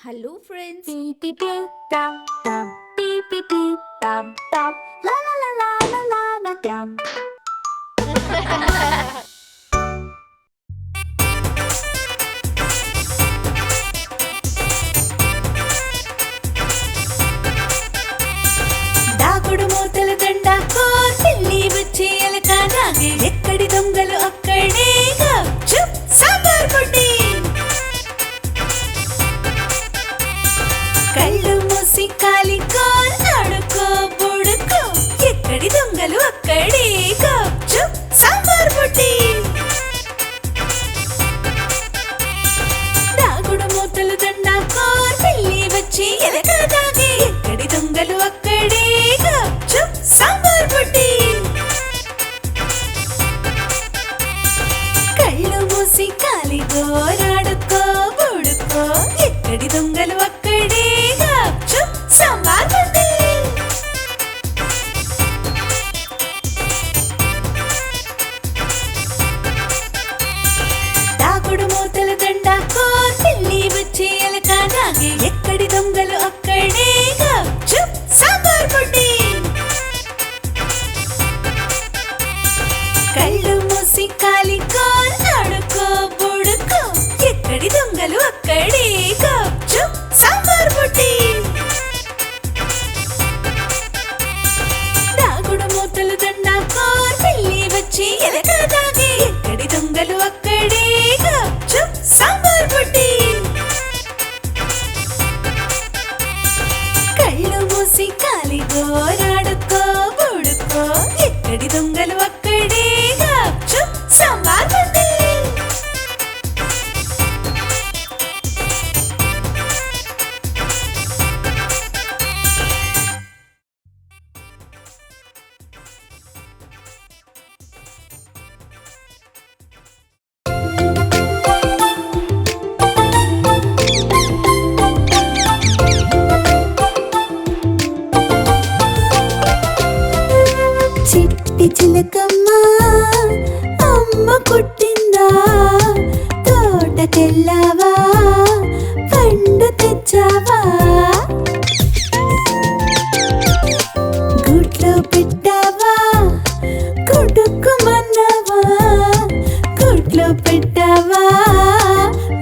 Hello, friends. Beep beep beep dum dum beep beep beep dum dum la la la la la la la dum. దాగుడు మూతల దండ కోసిల్లి వచ్చి ఎలక నాగే ఎక్కడి దొంగలు అక్కడేగా చుప్ సాంబార్ పొడి కళ్ళు మూసి కాలి ఆడుకో బుడుకో ఎక్కడి దొంగలు అక్కడేగా చుప్ సాంబార్ పొడి దాగుడు మూతల దండ కోసిల్లి వచ్చి ఎలక నాగే ఎక్కడి దొంగలు అక్కడేగా చుప్ సాంబార్ పొడి కళ్ళు మూసి కాలి గోరాడుకో బుడుకో ఎక్కడి దొంగలు అక్కడేగా చుప్ సాంబార్ పొడి దాగుడు మూతల దండ కోసిల్లి వచ్చి ఎలక నాగే ఎక్కడి దొంగలు అక్కడేగా చుప్ సాంబార్ పొడి కళ్ళు మూసి కాలి ఆడుకో బుడుకో ఎక్కడి దొంగలు అక్కడేగా చుప్ సాంబార్ పొడి దాగుడు మూతలు దండ కోసిల్లి వచ్చి ఎలక నాగే ఎక్కడి దొంగలు అక్కడేగా చుప్ సాంబార్ పొడి కళ్ళు మూసి కాలి గోరాడుకో బుడుకో ఎక్కడి దొంగలు అక్కడేగా చుప్ సాంబార్ పొడి చిట్టి చిలకమ్మ అమ్మ పుట్టిందా తోటకెళ్ళావా పండు తెచ్చావా గుడ్లో పెట్టావా గుడుక్కుమన్నావా గుడ్లో పెట్టావా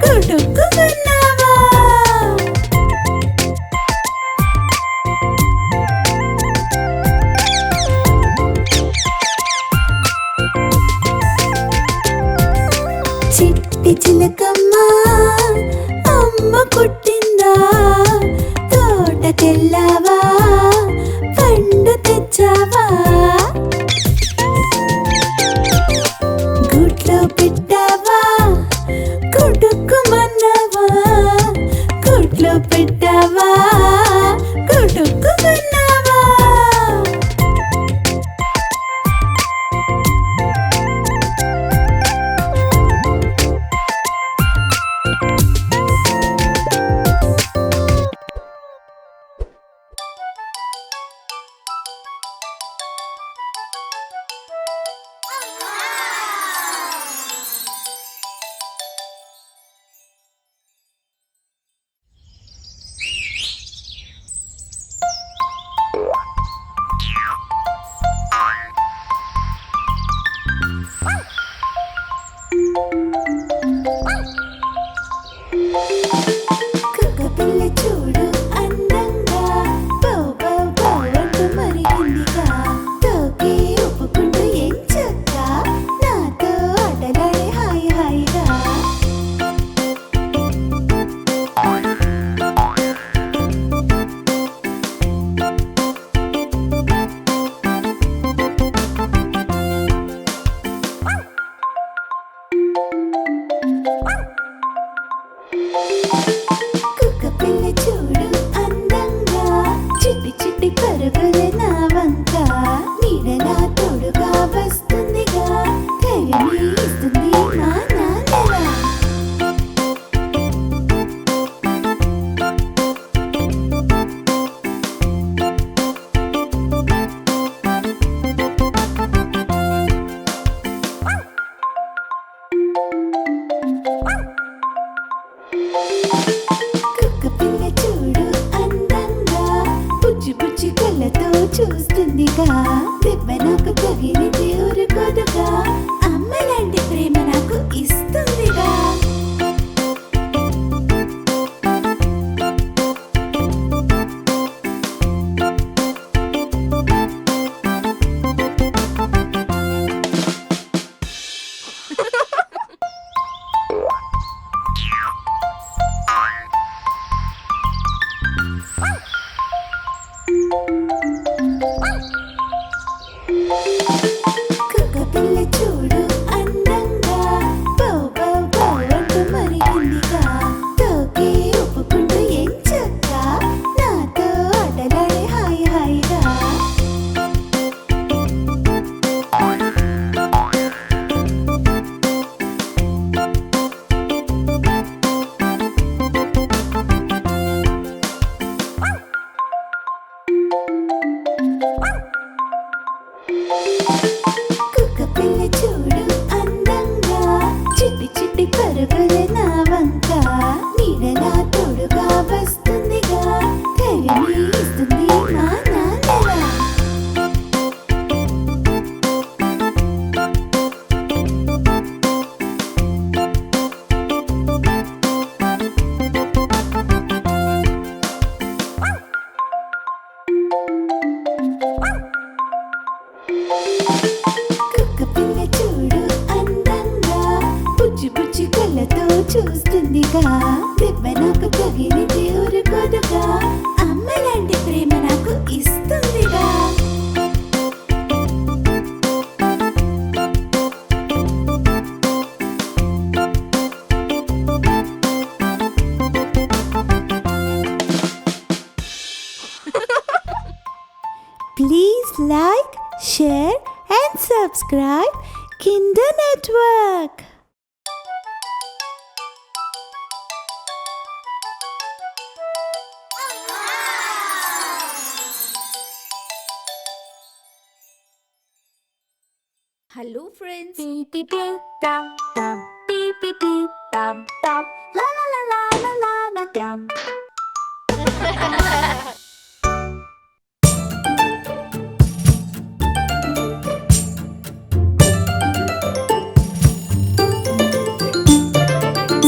గుడుక్కుమన్నావా చిట్టి చిలకమ్మ అమ్మ పుట్టిందా తోటకెళ్ళావా పండు తెచ్చావా గుడ్లో పెట్టావా గుడుక్కుమన్నావా గుడ్లో పెట్టావా గుడుక్కుమన్నావా కుక్కపిల్ల చూడు అందంగా బౌ బౌ బౌ అంటూ మరిగిందిగా తోకే ఒప్పుకుంటూ ఎంచక్క నాతో ఆటలాడే హాయి హాయిగా కుక్కపిల్ల చూడు చూస్తుందిగా దెబ్బ నాకు తగిలితే ఊరుకోదుగా అమ్మ లాంటి ప్రేమ నాకు ఇస్తుందిగా కుక్కపిల్ల చూడు అందంగా బౌ బౌ బౌ అంటూ మరిగిందిగా తోకే ఒప్పుకుంటూ ఎంచక్క నాతో ఆటలాడే హాయి హాయిగా కుక్కపిల్ల చూడు అందంగా చిట్టి చిట్టి పరుగుల నా వంక నీడలా తోడుగా వస్తుందిగా ధైర్యం ఇస్తుంది మా నాన్నలా కుక్కపిల్ల చూడు అందంగా బుజ్జి బుజ్జి కళ్ళతో చూస్తుందిగా దెబ్బ నాకు తగిలితే ఊరుకోదుగా అమ్మ లాంటి ప్రేమ నాకు ఇస్తుందిగా Please like, share and subscribe Kinder Network. Hello friends, Beep beep beep dum dum. Beep beep beep dum dum. La la la la la la la dum.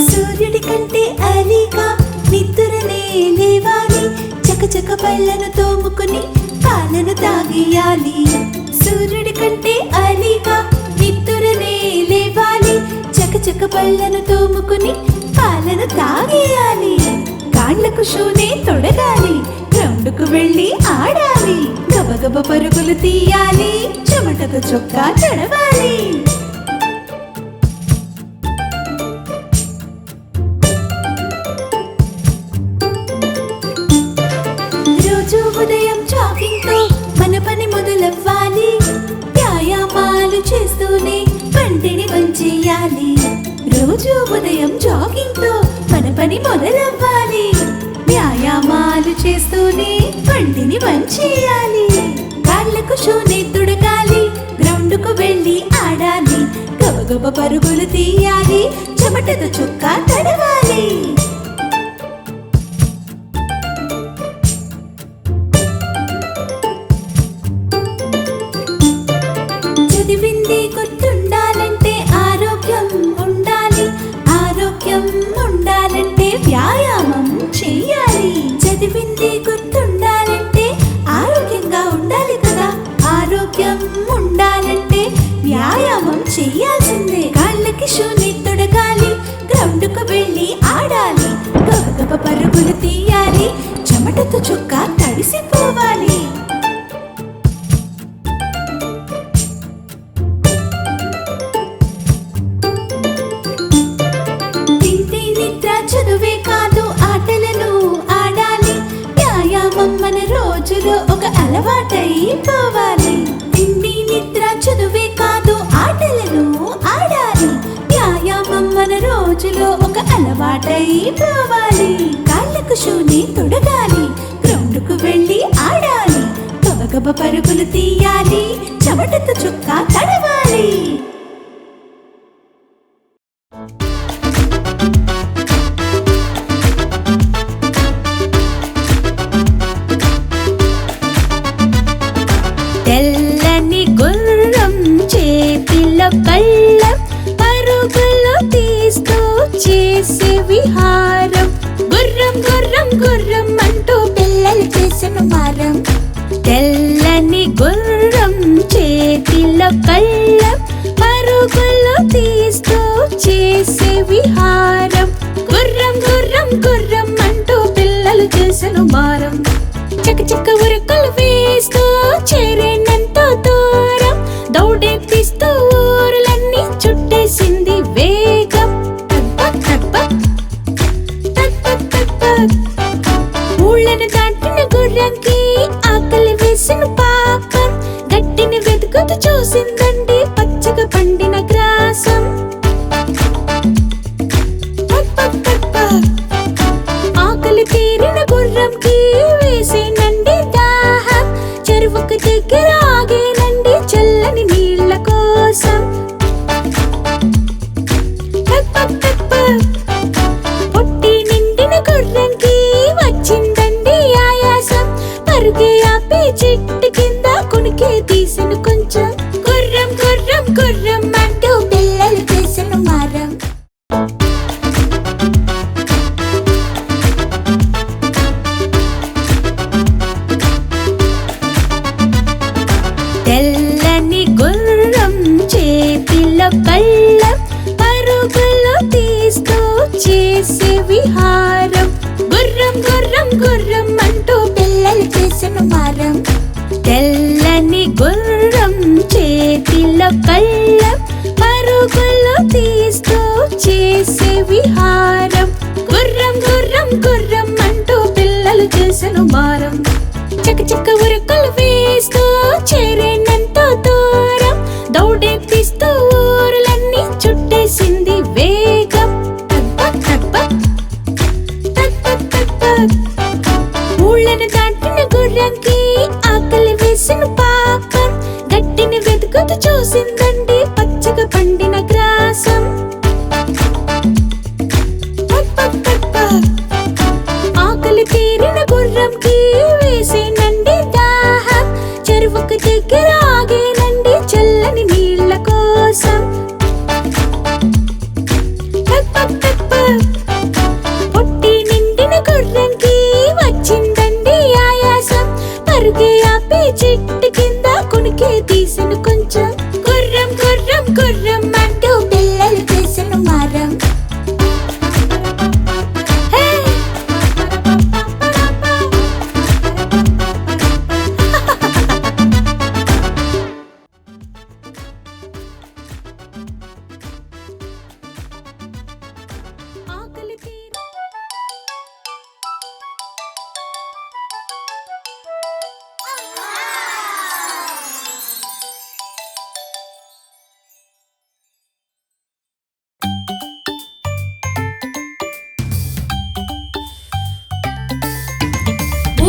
సూర్యుడి కంటే అలీగా నిద్రనే లేవాలి చకచక పళ్ళను తోముకుని పాలను తాగియాలి సూర్యుడి కంటే అలీగా నిద్రనే లేవాలి చకచక పళ్ళను తోముకుని పాలను తాగేయాలి కాళ్ళకు షూనే తొడగాలి గ్రౌండ్కు వెళ్ళి ఆడాలి గబగబ పరుగులు తీయాలి చెమటతో చొక్కా తడవాలి రోజు ఉదయం జాగింగ్ తో మన పని మొదలవ్వాలి వ్యాయామాలు చేస్తూనే పంటిని వంచేయాలి రోజు ఉదయం జాగింగ్ తో మన పని మొదలవ్వాలి వ్యాయామాలు చేస్తూనే పంటిని వంచేయాలి కాళ్ళకు షూనే తుడగాలి గ్రౌండ్కు వెళ్ళి ఆడాలి గబగబ పరుగులు తీయాలి చెమటతో చొక్కా తడవాలి చదివింది గుర్తుండాలంటే ఆరోగ్యం ఉండాలి ఆరోగ్యం ఉండాలంటే వ్యాయామం చెయ్యాలి చదివింది గుర్తుండాలంటే ఆరోగ్యంగా ఉండాలి కదా ఆరోగ్యం ఉండాలంటే వ్యాయామం చెయ్యాల్సిందే కాళ్ళకి షూని తొడగాలి గ్రౌండ్కు వెళ్ళి ఆడాలి గబగబ పరుగులు తీయాలి చెమటతో చొక్కా తడిసిపోవాలి తిండి నిద్ర చదువే కాదు ఆటలను ఆడాలి వ్యాయామం మన రోజులో ఒక అలవాటైపోవాలి తిండి నిద్ర చదువే కాదు ఆటలను ఆడాలి వ్యాయామం మన రోజులో ఒక అలవాటైపోవాలి కాళ్ళకు షూని తొడగాలి గ్రౌండ్కు వెళ్ళి ఆడాలి గబగబ పరుగులు తీయాలి చెమటతో చొక్కా తడవాలి చేసే విహారం. గుర్రం గుర్రం గుర్రం అంటూ పిల్లలు చేసెను మారం. తెల్లని గుర్రం చేతిలో కళ్ళం, పరుగులు తీస్తూ చేసే విహారం. గుర్రం గుర్రం గుర్రం అంటూ పిల్లలు చేసెను మారం. చక చక ఉరుకులు వేస్తూ చేరేనంత దూరం, దౌడెత్తిస్తూ ఊరులన్నీ చుట్టేసింది వేగం. ఊళ్ళను దాటిన గుర్రంకి ఆకలి వేసిన పాపం. గట్టిని వెతుకుతూ చూసిందండి పచ్చగా పండిన గ్రాసం. ఆకలి తీరిన గుర్రంకి వేసేనండి దాహం. చెరువుకు దగ్గర ఆగేనండి చల్లని నీళ్ళ కోసం. పొట్టి నిండిన గుర్రంకి వచ్చిందండి ఆయాసం. పరుగే ఆపి చెట్టు కింద కునికి తీసిన కొంచెం. గుర్రం గుర్రం గుర్రం అంటూ పిల్లలు చేసిన మారం. తెల్లని గుర్రం చేతిలో కళ్ళం, పరుగులు తీస్తూ చేసే విహారం. గుర్రం గుర్రం గుర్రం అంటూ పిల్లలు చేసిన మారం. తెల్లని గుర్రం చేతిలో కళ్ళం, పరుగులు తీస్తూ చేసే విహారం. గుర్రం గుర్రం గుర్రం అంటూ పిల్లలు చేసిన మారం. చక చక ఉరుకులు వేస్తూ చేరేనంత దూరం, దౌడెత్తిస్తూ ఊరులన్నీ చుట్టేసింది వేగం. ఊళ్ళను దాటిన గుర్రంకి ఆకలి వేసిన పాపం. గట్టిని వెతుకుతూ చూసిందండి పచ్చగా పండిన గ్రాసం. ఆకలి తీరిన గుర్రంకి వేసేనండి దాహం. చెరువుకు దగ్గర ఆగేనండి చల్లని నీళ్ళ కోసం. పొట్టి నిండిన గుర్రంకి వచ్చిందండి ఆయాసం. పరుగే ఆపి చెట్టు కింద కునికి తీసిన కొంచెం. గుర్రం గుర్రం గుర్రం అంటూ పిల్లలు చేసిన మారం. ఆకలి తీరి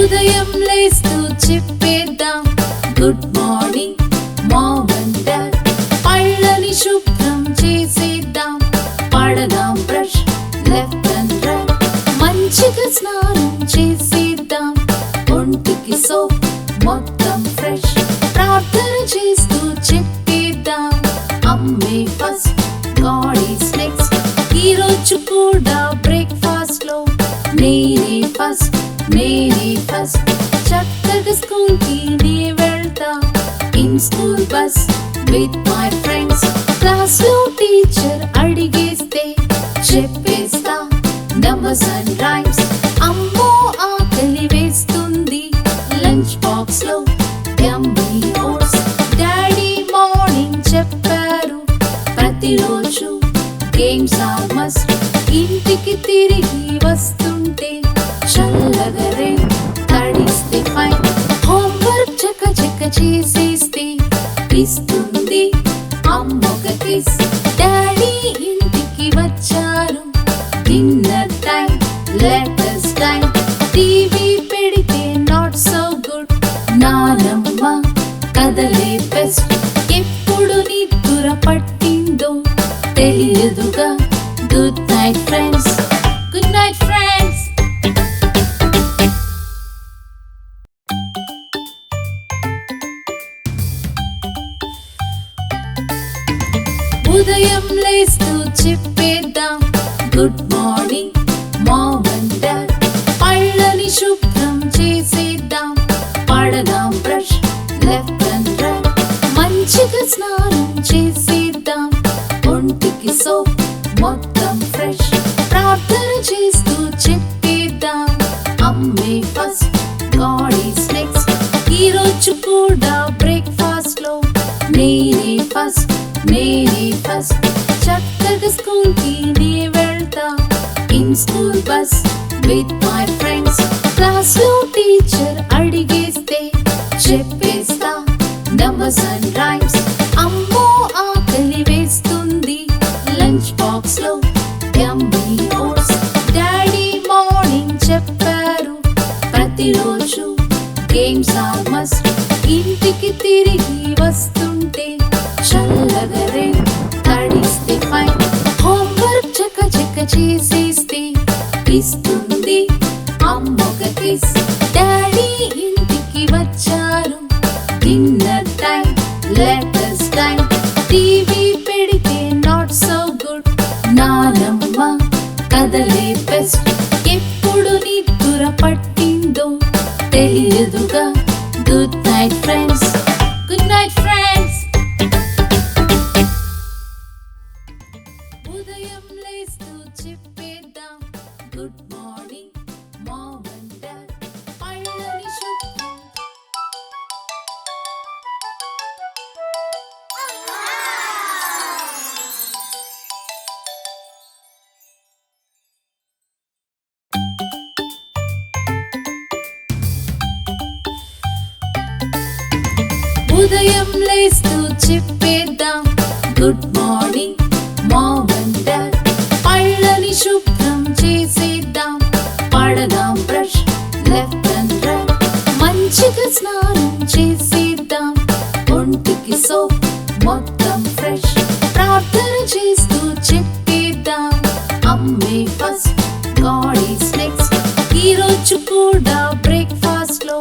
ఉదయం లేస్తూ చెప్పేద్దాం good morning mom and dad. పళ్ళని శుభ్రం చేసేద్దాం, పడదాం బ్రష్ లెఫ్ట్ అండ్ రైట్. మంచిగా స్నానం చేసేద్దాం, ఒంటికి సోప్ మొత్తం ఫ్రెష్. ప్రార్థన చేస్తూ చెప్పేద్దాం అమ్మే ఫస్ట్ గాడ్ ఈస్ నెక్స్ట్. ఈరోజు కూడా బ్రేక్ఫాస్ట్ లో నేనే ఫస్ట్ నేనే ఫస్ట్. చక్కగా స్కూల్ కి నే వెళ్తా in school bus with my friends. Class లో టీచర్ అడిగేస్తే చెప్పేస్తా నంబర్స్ అండ్ రైమ్స్. అమ్మో ఆకలి వేస్తుంది, లంచ్ బాక్స్ లో యమ్మీ ఓట్స్. డాడీ మార్నింగ్ చెప్పారు ప్రతిరోజు గేమ్స్ ఆర్ మస్ట్. ఇంటికి తిరిగి వస్తుంటే చల్లగా రేయ్ తడిస్తే ఫైన్. హోంవర్క్ చక చక చేసేస్తే ఇస్తుంది అమ్మొక కిస్. డాడీ ఇంటికి వచ్చారు, dinner time letters time. TV పెడితే నాట్ సో గుడ్, నానమ్మ కదలే బెస్ట్. ఎప్పుడు నిద్ర పట్టిందో తెలియదుగా. Good night friends, good night friends. ఉదయం లేస్తూ చెప్పేద్దాం good morning mom and dad. పళ్ళని శుభ్రం చేసేద్దాం, పడదాం బ్రష్ లెఫ్ట్ అండ్ రైట్. మంచిగా స్నానం చేసేద్దాం, ఒంటికి సోప్ మొత్తం ఫ్రెష్. ప్రార్థన చేస్తూ చెప్పేద్దాం, అమ్మే ఫస్ట్ గాడ్ ఈస్ నెక్స్ట్. ఈ రోజు కూడా బ్రేక్ఫాస్ట్ లో నేనే ఫస్ట్ నేనే ఫస్ట్. చక్కగా స్కూల్ కి నే వెళ్తా, in school bus with my friends. Class లో టీచర్ అడిగేస్తే చెప్పేస్తా నంబర్స్ అండ్ రైమ్స్. అమ్మో ఆకలి వేస్తుంది, లంచ్ బాక్స్ లో యమ్మీ ఓట్స్. డాడీ మార్నింగ్ చెప్పారు, ప్రతిరోజు గేమ్స్ ఆర్ మస్ట్. ఇంటికి తిరిగి వస్తుంటే చల్లగా రేన్ తడిస్తే ఫైన్. హోంవర్క్ చక్క చక్క చేసేస్తే ఇస్తుంది అమ్మొక కిస్. డాడీ ఇంటికి వచ్చారు, dinner time letters time. TV పెడితే నాట్ సో గుడ్, నానమ్మ కదలే బెస్ట్. ఎప్పుడు నిద్ర పట్టిందో తెలియదుగా. Good night friends, good night friends. ఉదయం లేస్తూ చెప్పేద్దాం, good morning mom and dad. పళ్ళని శుభ్రం ఉదయం లేస్తూ చెప్పేద్దాం, good morning mom and dad. పళ్ళని శుభ్రం చేసేద్దాం, పడదాం బ్రష్ లెఫ్ట్ అండ్ రైట్. మంచిగా స్నానం చేసేద్దాం, ఒంటికి సోప్ మొత్తం ఫ్రెష్. ప్రార్థన చేస్తూ చెప్పేద్దాం, అమ్మే ఫస్ట్ గాడ్ ఈస్ నెక్స్ట్. ఈ రోజు కూడా బ్రేక్ఫాస్ట్ లో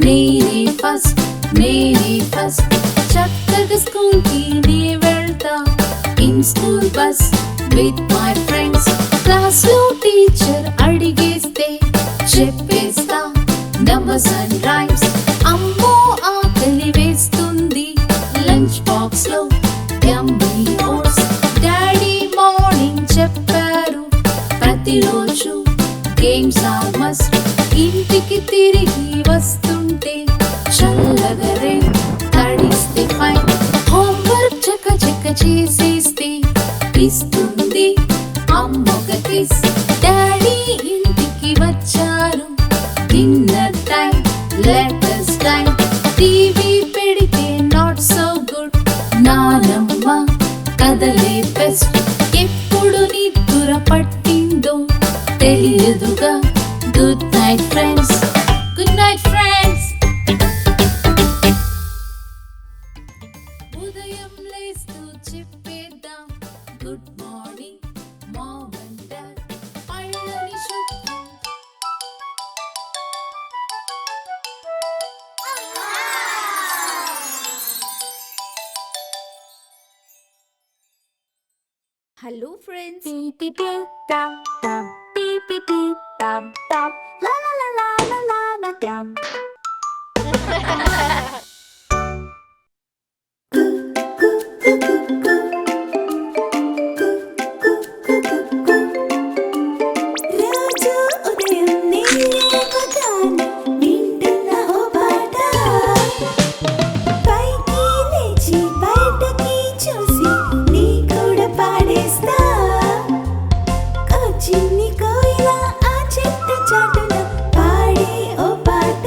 నేనే ఫస్ట్ నేనే ఫస్ట్. చక్కగా స్కూల్ కి నే వెళ్తా, in school bus with my friends. Class లో టీచర్ అడిగేస్తే చెప్పేస్తా నంబర్స్ అండ్ రైమ్స్. అమ్మో ఆకలి వేస్తుంది, లంచ్ బాక్స్ లో యమ్మీ ఓట్స్. డాడీ మార్నింగ్ చెప్పారు, ప్రతిరోజు గేమ్స్ ఆర్ మస్ట్. ఇంటికి తిరిగి వస్తుంటే చల్లగా రేన్ తడిస్తే ఫైన్. హోంవర్క్ చక్క చక్క చేసేస్తే ఇస్తుంది అమ్మొక కిస్. డాడీ ఇంటికి వచ్చారు, dinner time letters time. TV పెడితే నాట్ సో గుడ్, నానమ్మ కదలే బెస్ట్. ఎప్పుడు నిద్ర పట్టిందో తెలియదుగా. Good night friends, good night friends. ఉదయం లేస్తూ చెప్పేద్దాం, good morning mom and dad. పళ్ళని శుభ్రం hello friends, Beep beep beep dum dum. Beep beep beep dum dum. La la la la la la la dum. రోజు ఉదయం లేవగానే వింటున్న ఓ పాట, పైకి లేచి బయటకి చూసి నీ కూడా పాడేస్తా. చిన్ని కోయిల ఆ చెట్టు చాటున పాడే ఓ పాట.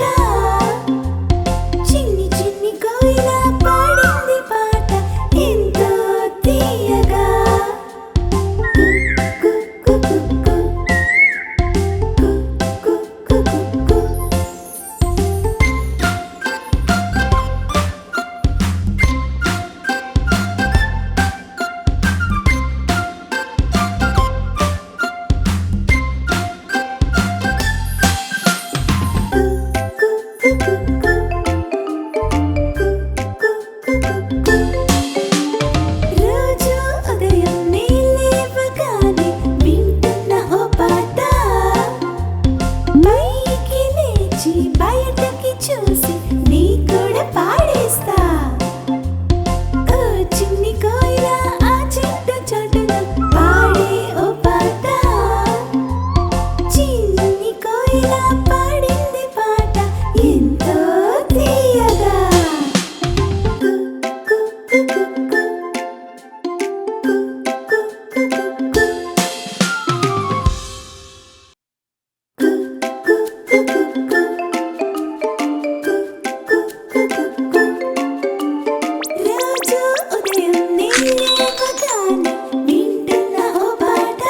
లేచి బయటకి చూసి నీ కూడా పాడేస్తా ఓ చిన్ని కోయిల ఆ చెట్టు చాటున పాడే ఓ పాట చిన్ని కోయిల పాడింది పాట ఎంతో తీయగా కు, కు, కు, కు, కు. రోజు ఉదయం లేవగానే వింటున్న ఓ పాట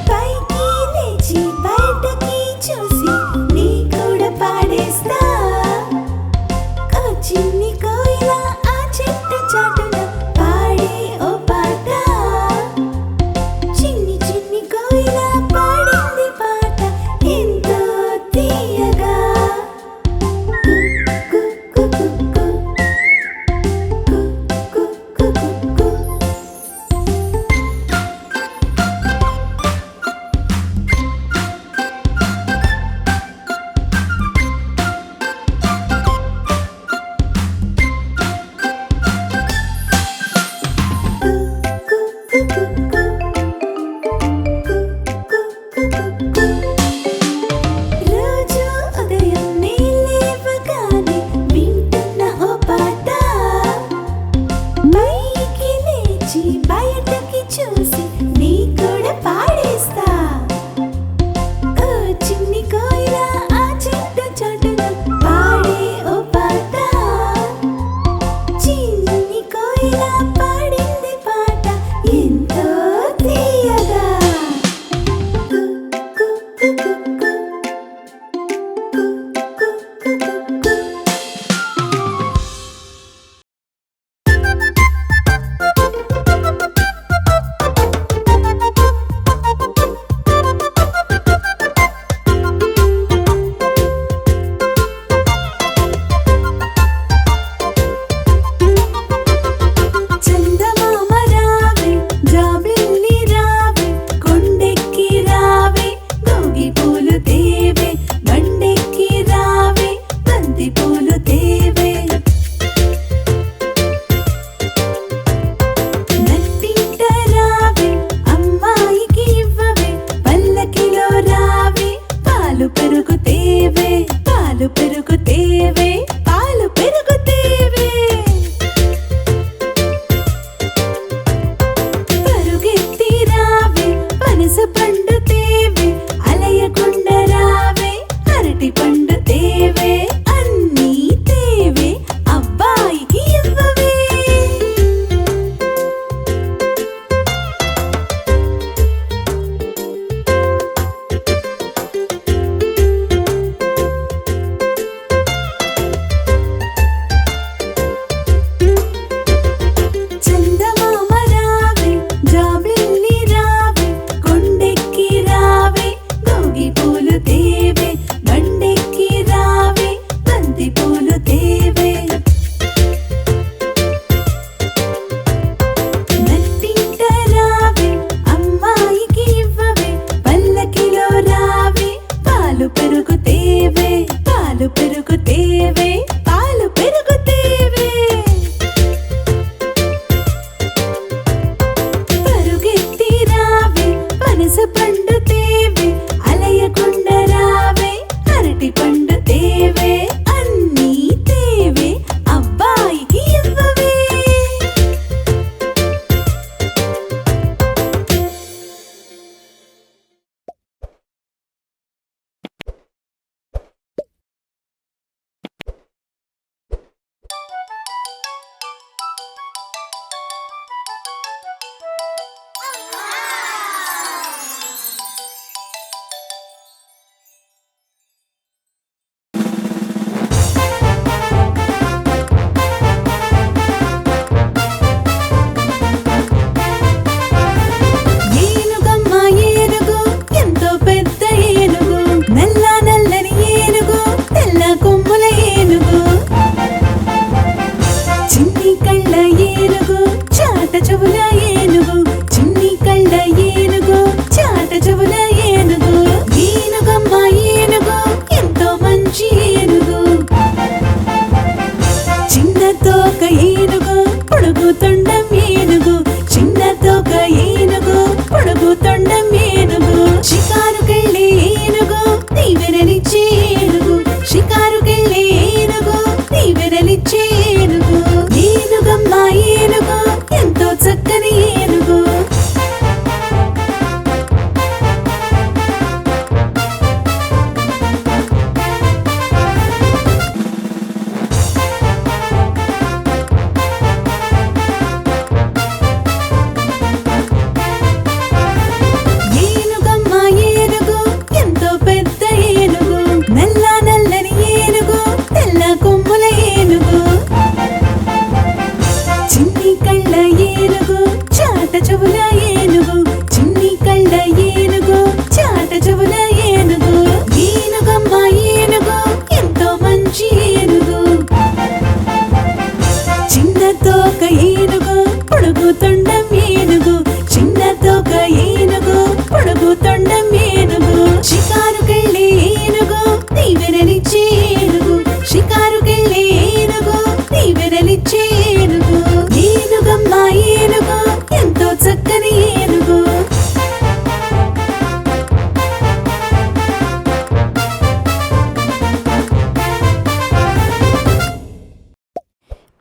పైకి లేచి బయటకి చూసి నీ కూడా పాడేస్తా ఓ చిన్ని కోయిల ఆ చెట్టు చాటున పాడే ఓ పాట చిన్ని చిన్ని కోయిల పాడింది పాట ఎంతో తీయగా కు, కు, కు, కు, కు, కు, కు, కు, కు. రోజు ఉదయం లేవగానే వింటున్న ఓ పాట పైకి లేచి బయటకి చూసి నీ కూడా పాడేస్తా ఓ చిన్ని కోయిల ఆ చెట్టు చాటున పాడే ఓ పాట చిన్ని కోయిల పాడింది పాట ఎంతో తీయగా కు, కు, కు, కు, కు. చందమామ రావే జాబిల్లి రావే కొండెక్కి రావే గోగి పూలు తేవే బండెక్కి రావే బంతి పూలు తేవే నట్టింట రావే అమ్మాయికి ఇవ్వవే పల్లకిలో రావే పాలు పెరుగు తేవే పాలు పెరుగు తేవే పాలు పెరుగు తేవే పరుగెత్తి రావే పనస పండు తేవే అలయకుండ రావే అరటి పండు తేవే అన్నీ తేవే అబ్బాయికి ఇవ్వవే చందమామ రావే జాబిల్లి రావే కొండెక్కి రావే గోగి పూలు తేవే బండెక్కి రావే బంతి పూలు తేవే నట్టింట రావే అమ్మాయికి ఇవ్వవే పల్లకిలో రావే పాలు పెరుగు తేవే పాలు పెరుగు తేవే పాలు పెరుగు తేవే పరుగెత్తి రావే పనస పండు తేవే అలయకుండ రావే అరటి పండు తేవే అన్నీ తేవే అబ్బాయికి ఇవ్వవే నీడనిచ్చే ఏనుగు, షికారుకెళ్ళే ఏనుగు, దీవెనలిచ్చే ఏనుగు. ఏనుగమ్మ ఏనుగు, ఎంతో చక్కని ఏనుగు.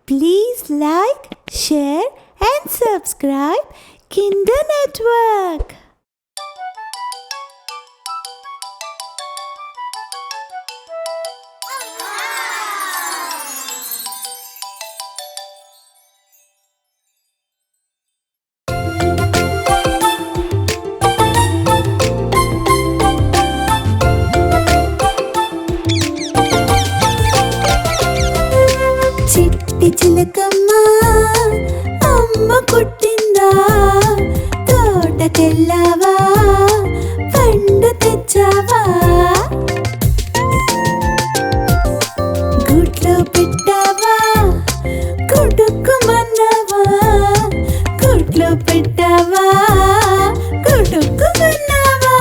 Please like, share and subscribe Kinder Network. చిట్టి చిలకమ్మ అమ్మ పుట్టిందా, తోటకెళ్ళావా, పండు తెచ్చావా, గుడ్లో పెట్టావా, గుడుక్కుమన్నావా, గుడ్లో పెట్టావా, గుడుక్కుమన్నావా.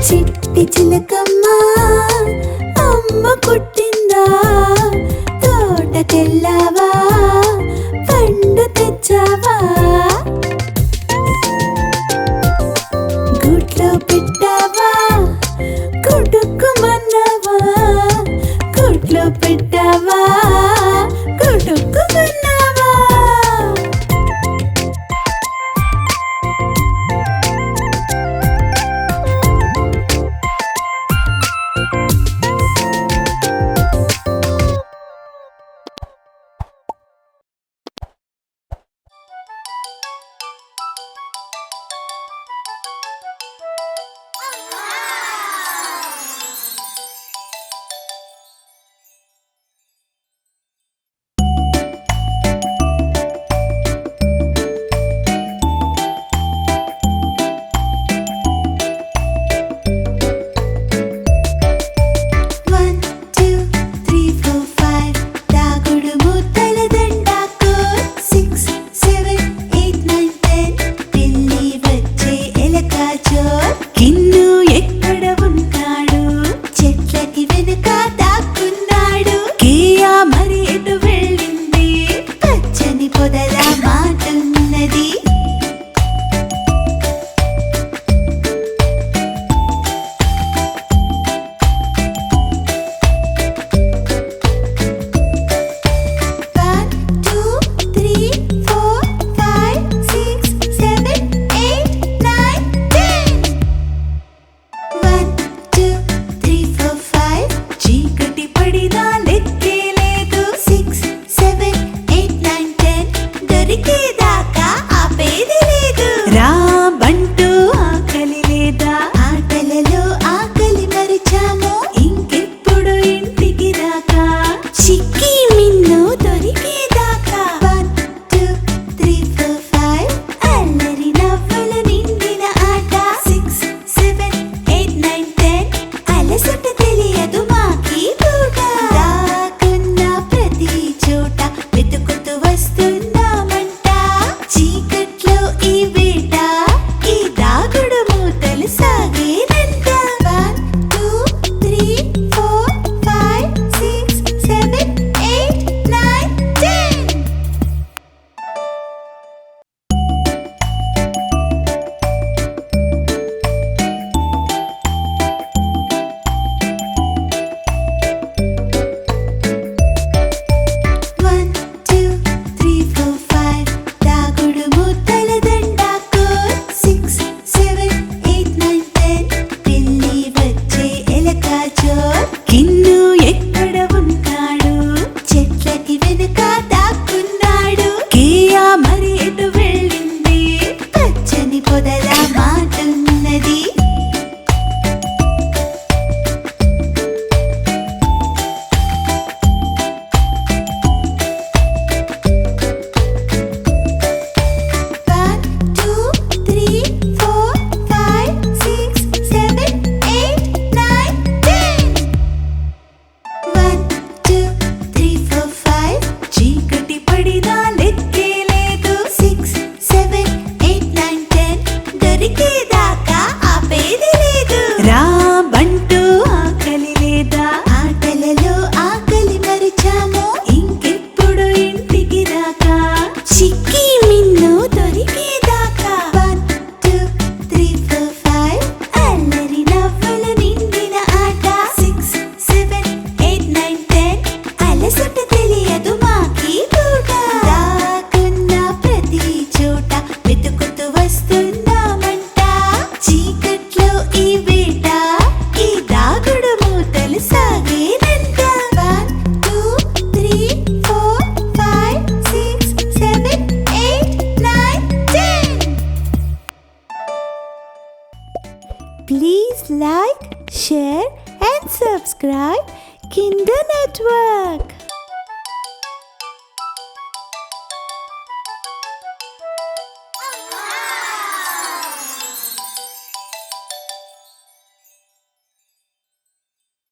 చిట్టి చిలకమ్మ అమ్మ పుట్టిందా, తోటకెళ్ళావా, పండు తెచ్చావా, గుడ్లో పెట్టావా, గుడుక్కుమన్నావా, గుడ్లో పెట్టావా, గుడుక్కుమన్నావా. Please like, share and subscribe Kinder Network.